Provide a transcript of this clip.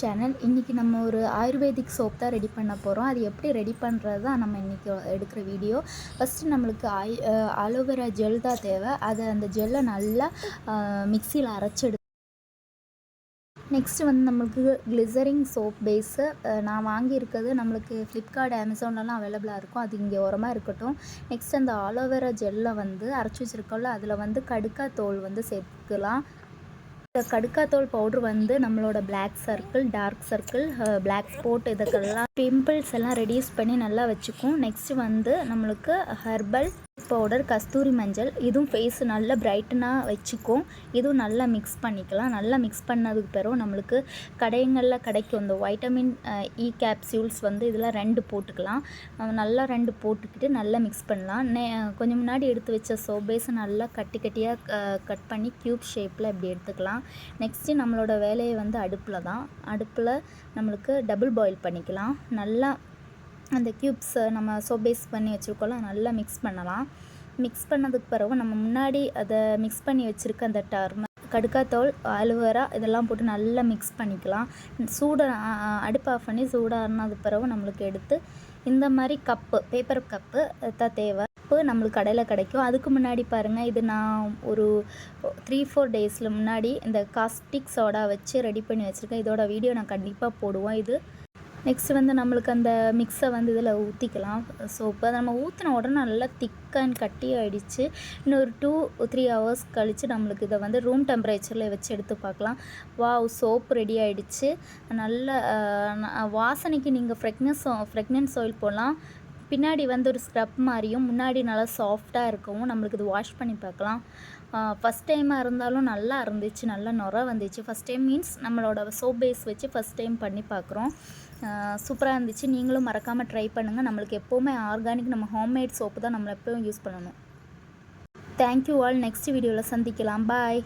Channel. இன்றைக்கி நம்ம ஒரு ஆயுர்வேதிக் சோப் தான் ரெடி பண்ண போகிறோம். அது எப்படி ரெடி பண்ணுறது தான் நம்ம இன்றைக்கி எடுக்கிற வீடியோ. ஃபஸ்ட்டு நம்மளுக்கு அலோவேரா ஜெல் தான் தேவை. அந்த ஜெல்லை நல்லா மிக்சியில் அரைச்சி நெக்ஸ்ட்டு வந்து நம்மளுக்கு கிளிசரிங் சோப் பேஸு நான் வாங்கியிருக்கிறது நம்மளுக்கு ஃப்ளிப்கார்ட், அமேசான்லலாம் அவைலபிளாக இருக்கும். அது இங்கே ஓரமாக இருக்கட்டும். நெக்ஸ்ட் அந்த ஆலோவேரா ஜெல்லை வந்து அரைச்சி வச்சுருக்கோம்ல, அதில் வந்து கடுக்காய் தோல் வந்து சேர்த்துக்கலாம். இந்த கடுக்காத்தோல் பவுட்ரு வந்து நம்மளோட black circle, dark circle, black spot இதுக்கெல்லாம் பிம்பிள்ஸ் எல்லாம் ரெடியூஸ் பண்ணி நல்லா வச்சுக்கும். நெக்ஸ்ட்டு வந்து நம்மளுக்கு ஹெர்பல் பவுடர், கஸ்தூரி மஞ்சள், இதுவும் ஃபேஸ் நல்லா பிரைட்டனாக வச்சுக்கும். இதுவும் நல்லா மிக்ஸ் பண்ணிக்கலாம். நல்லா மிக்ஸ் பண்ணதுக்கு பிறகு நம்மளுக்கு கடைங்களில் கிடைக்கும் இந்த வைட்டமின் இ கேப்சியூல்ஸ் வந்து இதில் 2 போட்டுக்கலாம். நல்லா 2 போட்டுக்கிட்டு நல்லா மிக்ஸ் பண்ணலாம். கொஞ்சம் முன்னாடி எடுத்து வச்ச சோப் பேஸை நல்லா கட்டியாக கட் பண்ணி க்யூப் ஷேப்பில் இப்படி எடுத்துக்கலாம். நெக்ஸ்ட்டு நம்மளோட வேலையை வந்து அடுப்பில் நம்மளுக்கு டபுள் பாயில் பண்ணிக்கலாம். நல்லா அந்த க்யூப்ஸை நம்ம சோப் பேஸ் பண்ணி வச்சுருக்கோம்ல, நல்லா மிக்ஸ் பண்ணலாம். மிக்ஸ் பண்ணதுக்கு பிறகு நம்ம முன்னாடி அதை மிக்ஸ் பண்ணி வச்சுருக்க அந்த கடுக்காத்தோல், அலோவேரா இதெல்லாம் போட்டு நல்லா மிக்ஸ் பண்ணிக்கலாம். அடுப்பு ஆஃப் பண்ணி சூடானது பிறகு நம்மளுக்கு எடுத்து இந்த மாதிரி பேப்பர் கப்பு தான் தேவை. நம்மளுக்கு கடையில் கிடைக்கும். அதுக்கு முன்னாடி பாருங்கள், இது நான் ஒரு 3-4 டேஸில் முன்னாடி இந்த காஸ்டிக் சோடா வச்சு ரெடி பண்ணி வச்சுருக்கேன். இதோட வீடியோ நான் கண்டிப்பாக போடுவேன். இது நெக்ஸ்ட் வந்து நம்மளுக்கு அந்த மிக்ஸை வந்து இதில் ஊற்றிக்கலாம். சோப்பு அதை நம்ம ஊற்றின உடனே நல்லா திக்காக கட்டி ஆகிடுச்சு. இன்னொரு 2-3 ஹவர்ஸ் கழித்து நம்மளுக்கு இதை வந்து ரூம் டெம்பரேச்சரில் வச்சு எடுத்து பார்க்கலாம். சோப் ரெடி ஆகிடுச்சு. நல்ல வாசனைக்கு நீங்கள் ஃப்ரெக்னன்ஸ் ஆயில் போடலாம். பின்னாடி வந்து ஒரு ஸ்க்ரப் மாதிரியும், முன்னாடி நல்லா சாஃப்டாக இருக்கவும் நம்மளுக்கு இது வாஷ் பண்ணி பார்க்கலாம். ஃபஸ்ட் டைமாக இருந்தாலும் நல்லா இருந்துச்சு, நல்லா நுரை வந்துச்சு. ஃபஸ்ட் டைம் மீன்ஸ் நம்மளோட சோப் பேஸ் வச்சு ஃபஸ்ட் டைம் பண்ணி பார்க்குறோம். சூப்பராக இருந்துச்சு. நீங்களும் மறக்காமல் ட்ரை பண்ணுங்கள். நம்மளுக்கு எப்போவுமே ஆர்கானிக், நம்ம ஹோம்மேட் சோப்பு தான் நம்ம எப்போவும் யூஸ் பண்ணணும். Thank you all. நெக்ஸ்ட் வீடியோவில் சந்திக்கலாம். பாய்.